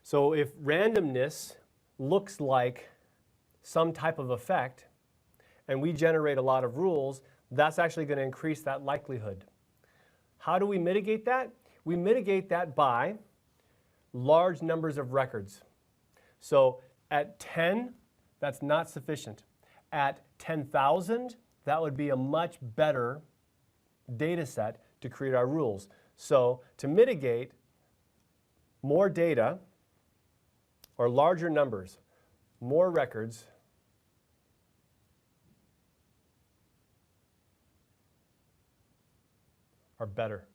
So if randomness looks like some type of effect, and we generate a lot of rules, that's actually going to increase that likelihood. How do we mitigate that? We mitigate that by large numbers of records. So at 10, that's not sufficient. At 10,000, that would be a much better data set to create our rules. So to mitigate, more data or larger numbers, more records, are better.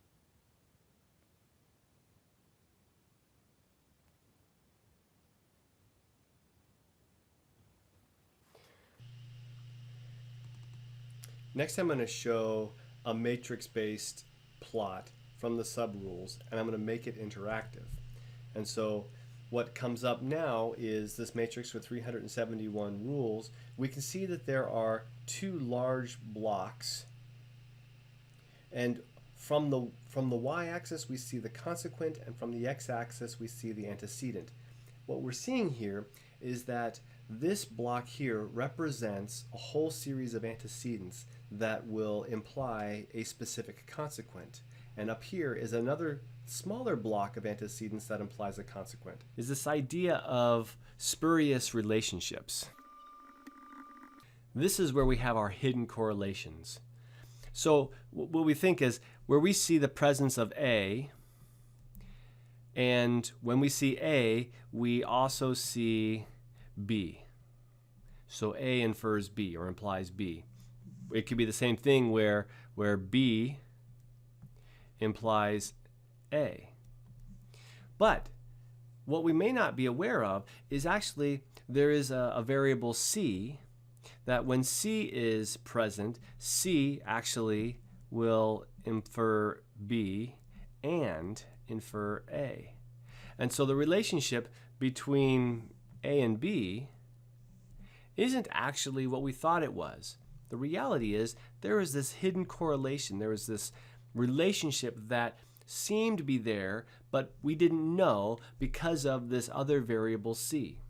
Next, I'm going to show a matrix-based plot from the subrules, and I'm going to make it interactive. And so what comes up now is this matrix with 371 rules. We can see that there are two large blocks, and from the y-axis we see the consequent, and from the x-axis we see the antecedent. What we're seeing here is that this block here represents a whole series of antecedents that will imply a specific consequent. And up here is another smaller block of antecedents that implies a consequent. Is this idea of spurious relationships. This is where we have our hidden correlations. So what we think is where we see the presence of A, and when we see A, we also see B. So A infers B or implies B. It could be the same thing where B implies A. But what we may not be aware of is actually there is a variable C that when C is present, C actually will infer B and infer A. And so the relationship between A and B isn't actually what we thought it was. The reality is there is this hidden correlation. There is this relationship that seemed to be there, but we didn't know because of this other variable C.